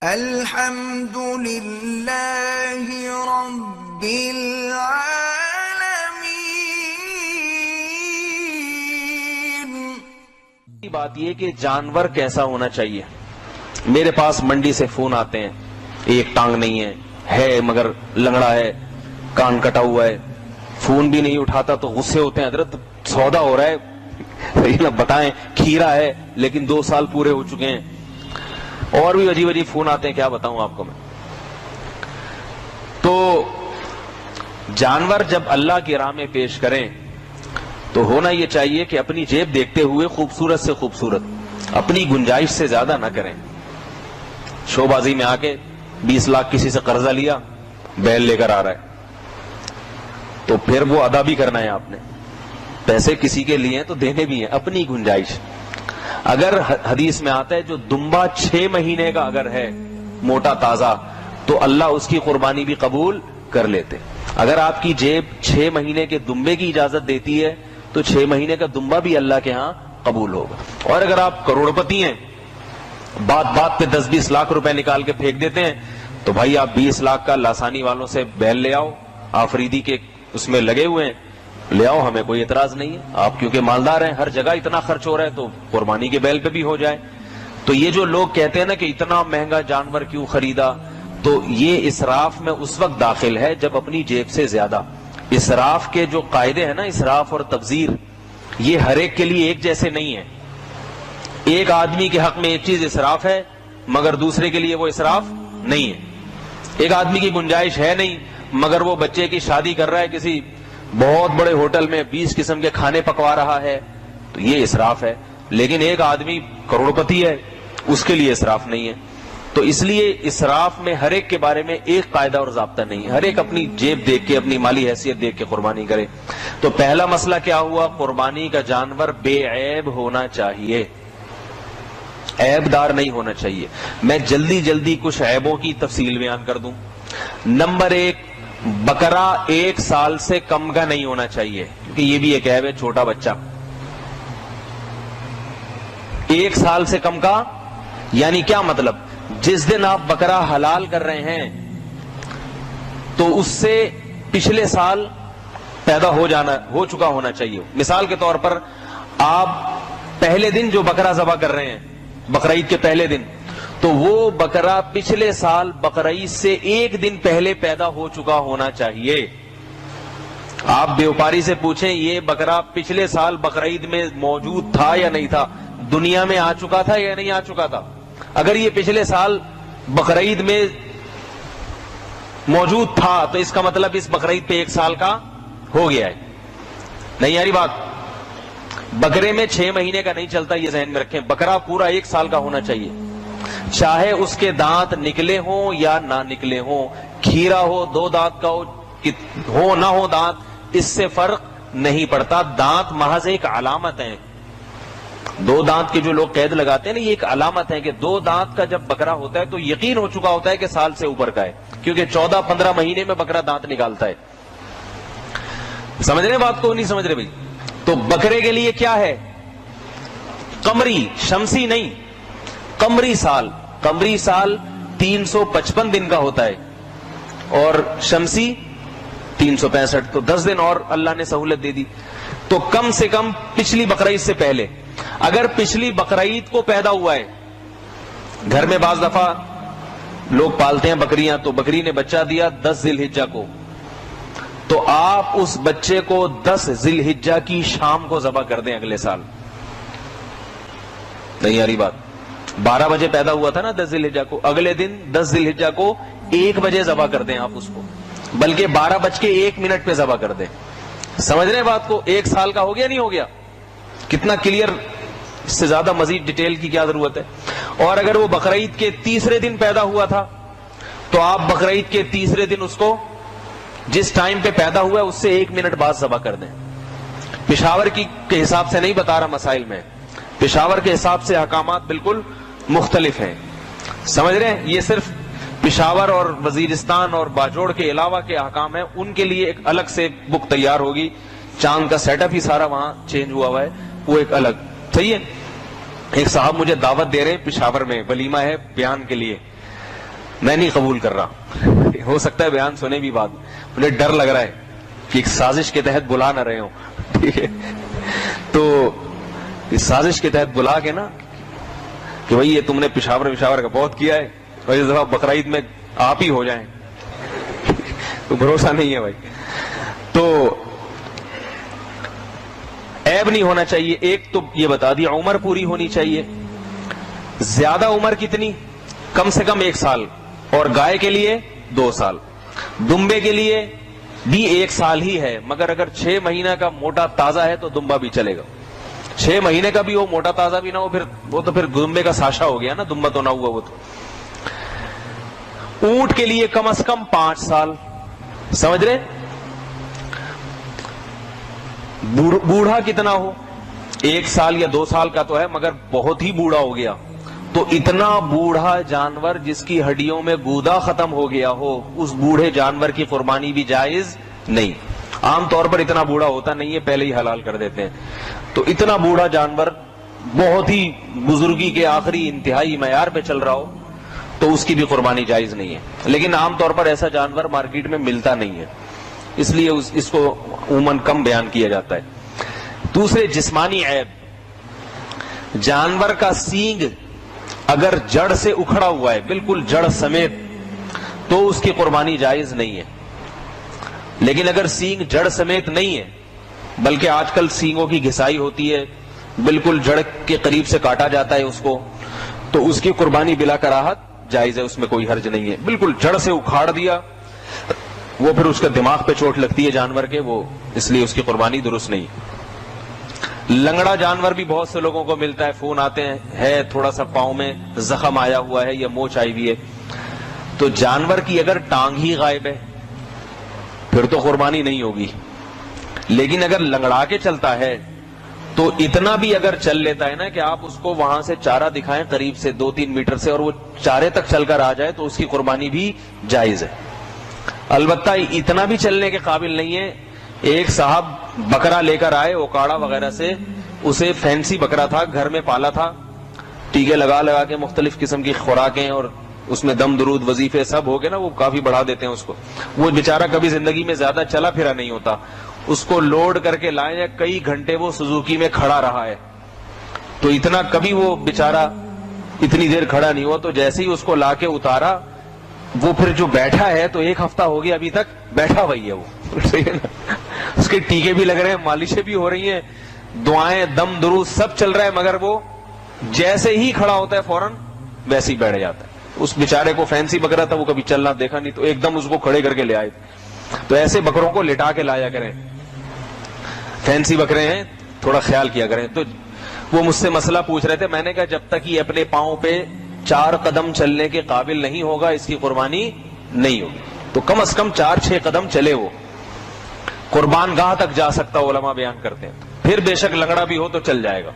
الحمد للہ رب العالمین۔ بات یہ کہ جانور کیسا ہونا چاہیے۔ میرے پاس منڈی سے فون آتے ہیں، ایک ٹانگ نہیں ہے مگر لنگڑا ہے، کان کٹا ہوا ہے، فون بھی نہیں اٹھاتا تو غصے ہوتے ہیں، حضرت سودا ہو رہا ہے بتائیں، کھیرا ہے لیکن 2 سال پورے ہو چکے ہیں۔ اور بھی عجیب عجیب فون آتے ہیں، کیا بتاؤں آپ کو میں۔ تو جانور جب اللہ کی راہ میں پیش کریں تو ہونا یہ چاہیے کہ اپنی جیب دیکھتے ہوئے خوبصورت سے خوبصورت، اپنی گنجائش سے زیادہ نہ کریں۔ شو بازی میں آ کے 20 لاکھ کسی سے قرضہ لیا، بیل لے کر آ رہا ہے تو پھر وہ ادا بھی کرنا ہے، آپ نے پیسے کسی کے لیے تو دینے بھی ہیں، اپنی گنجائش۔ اگر حدیث میں آتا ہے جو دمبا 6 مہینے کا اگر ہے موٹا تازہ تو اللہ اس کی قربانی بھی قبول کر لیتے۔ اگر آپ کی جیب 6 مہینے کے دمبے کی اجازت دیتی ہے تو 6 مہینے کا دمبا بھی اللہ کے ہاں قبول ہوگا۔ اور اگر آپ کروڑپتی ہیں، بات بات پہ 10-20 لاکھ روپے نکال کے پھینک دیتے ہیں تو بھائی آپ 20 لاکھ کا لاسانی والوں سے بیل لے آؤ، آفریدی کے اس میں لگے ہوئے ہیں، لے آؤ، ہمیں کوئی اعتراض نہیں ہے۔ آپ کیونکہ مالدار ہیں، ہر جگہ اتنا خرچ ہو رہا ہے تو قربانی کے بیل پہ بھی ہو جائے۔ تو یہ جو لوگ کہتے ہیں نا کہ اتنا مہنگا جانور کیوں خریدا، تو یہ اسراف میں اس وقت داخل ہے جب اپنی جیب سے زیادہ۔ اسراف کے جو قاعدے ہیں نا، اسراف اور تبذیر، یہ ہر ایک کے لیے ایک جیسے نہیں ہیں۔ ایک آدمی کے حق میں ایک چیز اسراف ہے مگر دوسرے کے لیے وہ اسراف نہیں ہے۔ ایک آدمی کی گنجائش ہے نہیں مگر وہ بچے کی شادی کر رہا ہے، کسی بہت بڑے ہوٹل میں 20 قسم کے کھانے پکوا رہا ہے تو یہ اسراف ہے۔ لیکن ایک آدمی کروڑپتی ہے، اس کے لیے اسراف نہیں ہے۔ تو اس لیے اسراف میں ہر ایک کے بارے میں ایک قاعدہ اور ضابطہ نہیں ہے، ہر ایک اپنی جیب دیکھ کے، اپنی مالی حیثیت دیکھ کے قربانی کرے۔ تو پہلا مسئلہ کیا ہوا؟ قربانی کا جانور بے عیب ہونا چاہیے، عیب دار نہیں ہونا چاہیے۔ میں جلدی کچھ عیبوں کی تفصیل بیان کر دوں۔ نمبر 1، بکرا 1 سال سے کم کا نہیں ہونا چاہیے، کیونکہ یہ بھی ایک عیب ہے، چھوٹا بچہ 1 سال سے کم کا یعنی کیا مطلب؟ جس دن آپ بکرا حلال کر رہے ہیں تو اس سے پچھلے سال پیدا ہو چکا ہونا چاہیے۔ مثال کے طور پر آپ پہلے دن جو بکرا ذبح کر رہے ہیں بقرعید کے پہلے دن، تو وہ بکرا پچھلے سال بقرعید سے 1 دن پہلے پیدا ہو چکا ہونا چاہیے۔ آپ بیوپاری سے پوچھیں یہ بکرا پچھلے سال بقرعید میں موجود تھا یا نہیں تھا، دنیا میں آ چکا تھا یا نہیں آ چکا تھا؟ اگر یہ پچھلے سال بقرعید میں موجود تھا تو اس کا مطلب اس بقرعید پہ 1 سال کا ہو گیا ہے۔ نہیں یاری بات؟ بکرے میں 6 مہینے کا نہیں چلتا، یہ ذہن میں رکھیں، بکرا پورا 1 سال کا ہونا چاہیے، چاہے اس کے دانت نکلے ہوں یا نہ نکلے ہوں، کھیرا ہو، 2 دانت کا ہو نہ ہو دانت، اس سے فرق نہیں پڑتا۔ دانت محض ایک علامت ہے، 2 دانت کے جو لوگ قید لگاتے ہیں نا، یہ ایک علامت ہے کہ 2 دانت کا جب بکرا ہوتا ہے تو یقین ہو چکا ہوتا ہے کہ سال سے اوپر کا ہے، کیونکہ 14-15 مہینے میں بکرا دانت نکالتا ہے۔ سمجھ رہے بات کو نہیں سمجھ رہے بھائی؟ تو بکرے کے لیے کیا ہے؟ قمری، شمسی نہیں، قمری سال 355 دن کا ہوتا ہے اور شمسی 365، تو 10 دن اور اللہ نے سہولت دے دی۔ تو کم سے کم پچھلی بقرعید سے پہلے، اگر پچھلی بقرعید کو پیدا ہوا ہے، گھر میں بعض دفعہ لوگ پالتے ہیں بکریاں، تو بکری نے بچہ دیا 10 ذی الحجہ کو، تو آپ اس بچے کو 10 ذی الحجہ کی شام کو ذبح کر دیں اگلے سال۔ نہیں یاری بات؟ 12 بجے پیدا ہوا تھا نا 10 ذی الحجہ کو، اگلے دن 10 ذی الحجہ کو 1 بجے ذبح کر دیں آپ اس کو، بلکہ 12:01 پہ ذبح کر دیں۔ سمجھ رہے ہیں بات کو؟ 1 سال کا ہو گیا نہیں ہو گیا؟ کتنا کلیئر، اس سے زیادہ مزید ڈیٹیل کی کیا ضرورت ہے؟ اور اگر وہ بقرعید کے تیسرے دن پیدا ہوا تھا تو آپ بقرعید کے تیسرے دن اس کو جس ٹائم پہ پیدا ہوا ہے اس سے 1 منٹ بعد ذبح کر دیں۔ پشاور کے حساب سے نہیں بتا رہا مسائل میں، پشاور کے حساب سے احکامات بالکل مختلف ہیں، سمجھ رہے ہیں؟ یہ صرف پشاور اور وزیرستان اور باجوڑ کے علاوہ کے احکام ہیں، ان کے لیے ایک الگ سے بک تیار ہوگی، چاند کا سیٹ اپ ہی سارا وہاں چینج ہوا ہے، وہ ایک الگ، صحیح ہے؟ ایک صاحب مجھے دعوت دے رہے ہیں پشاور میں، ولیمہ ہے بیان کے لیے، میں نہیں قبول کر رہا. ہو سکتا ہے بیان سنے بھی بات, مجھے ڈر لگ رہا ہے کہ ایک سازش کے تحت بلا نہ رہے ہوں. ٹھیک ہے, تو اس سازش کے تحت بلا کے نا کہ بھائی یہ تم نے پشاور کا بہت کیا ہے, اور اس دفعہ بقرعید میں آپ ہی ہو جائیں, تو بھروسہ نہیں ہے بھائی. تو عیب نہیں ہونا چاہیے. ایک تو یہ بتا دیا, عمر پوری ہونی چاہیے. زیادہ عمر کتنی؟ کم سے کم 1 سال, اور گائے کے لیے 2 سال, دمبے کے لیے بھی 1 سال ہی ہے, مگر اگر 6 مہینہ کا موٹا تازہ ہے تو دمبا بھی چلے گا. 6 مہینے کا بھی ہو, موٹا تازہ بھی نہ ہو, پھر وہ تو پھر دمبے کا ساشا ہو گیا نا, دمبا تو نہ ہوا وہ تو. اونٹ کے لیے کم از کم 5 سال, سمجھ رہے؟ بوڑھا کتنا ہو, 1 سال یا 2 سال کا تو ہے, مگر بہت ہی بوڑھا ہو گیا تو اتنا بوڑھا جانور جس کی ہڈیوں میں گودا ختم ہو گیا ہو, اس بوڑھے جانور کی قربانی بھی جائز نہیں. عام طور پر اتنا بوڑھا ہوتا نہیں ہے, پہلے ہی حلال کر دیتے ہیں. تو اتنا بوڑھا جانور بہت ہی بزرگی کے آخری انتہائی معیار پہ چل رہا ہو تو اس کی بھی قربانی جائز نہیں ہے. لیکن عام طور پر ایسا جانور مارکیٹ میں ملتا نہیں ہے, اس لیے اس کو عموماً کم بیان کیا جاتا ہے. دوسرے, جسمانی عیب. جانور کا سینگ اگر جڑ سے اکھڑا ہوا ہے, بالکل جڑ سمیت, تو اس کی قربانی جائز نہیں ہے. لیکن اگر سینگ جڑ سمیت نہیں ہے, بلکہ آج کل سینگوں کی گھسائی ہوتی ہے, بالکل جڑ کے قریب سے کاٹا جاتا ہے اس کو, تو اس کی قربانی بلا کراہت جائز ہے, اس میں کوئی حرج نہیں ہے. بالکل جڑ سے اکھاڑ دیا, وہ پھر اس کا دماغ پہ چوٹ لگتی ہے جانور کے, وہ اس لیے اس کی قربانی درست نہیں. لنگڑا جانور بھی بہت سے لوگوں کو ملتا ہے, فون آتے ہیں, ہے تھوڑا سا پاؤں میں زخم آیا ہوا ہے یا موچ آئی ہوئی ہے, تو جانور کی اگر ٹانگ ہی غائب ہے پھر تو قربانی نہیں ہوگی. لیکن اگر لنگڑا کے چلتا ہے تو اتنا بھی اگر چل لیتا ہے نا کہ آپ اس کو وہاں سے چارہ دکھائیں قریب سے 2-3 میٹر سے, اور وہ چارے تک چل کر آ جائے, تو اس کی قربانی بھی جائز ہے. البتہ اتنا بھی چلنے کے قابل نہیں ہے. ایک صاحب بکرا لے کر آئے اوکاڑا وغیرہ سے, اسے فینسی بکرا تھا, گھر میں پالا تھا, ٹیکے لگا کے مختلف قسم کی خوراکیں اور اس میں دم درود وظیفے سب ہو گئے نا, وہ کافی بڑھا دیتے ہیں اس کو. وہ بیچارہ کبھی زندگی میں زیادہ چلا پھرا نہیں ہوتا, اس کو لوڈ کر کے لائے, کئی گھنٹے وہ سوزوکی میں کھڑا رہا ہے, تو اتنا کبھی وہ بیچارہ اتنی دیر کھڑا نہیں ہوا. تو جیسے ہی اس کو لا کے اتارا, وہ پھر جو بیٹھا ہے, تو 1 ہفتہ ہو گیا ابھی تک بیٹھا وہی ہے وہ. اس کے ٹیکے بھی لگ رہے ہیں, مالشیں بھی ہو رہی ہیں, دعائیں دم درود سب چل رہا ہے, مگر وہ جیسے ہی کھڑا ہوتا ہے فوراً ویسے ہی بیٹھ جاتا ہے. اس بیچارے کو فینسی بکرا تھا, وہ کبھی چلنا دیکھا نہیں, تو ایک دم اس کو کھڑے کر کے لے آئے. تو ایسے بکروں کو لٹا کے لایا کریں, فینسی بکرے ہیں, تھوڑا خیال کیا کریں. تو وہ مجھ سے مسئلہ پوچھ رہے تھے, میں نے کہا جب تک یہ اپنے پاؤں پہ 4 قدم چلنے کے قابل نہیں ہوگا اس کی قربانی نہیں ہوگی. تو کم از کم 4-6 قدم چلے, وہ قربان گاہ تک جا سکتا, علماء بیان کرتے ہیں. پھر بے شک لنگڑا بھی ہو تو چل جائے گا.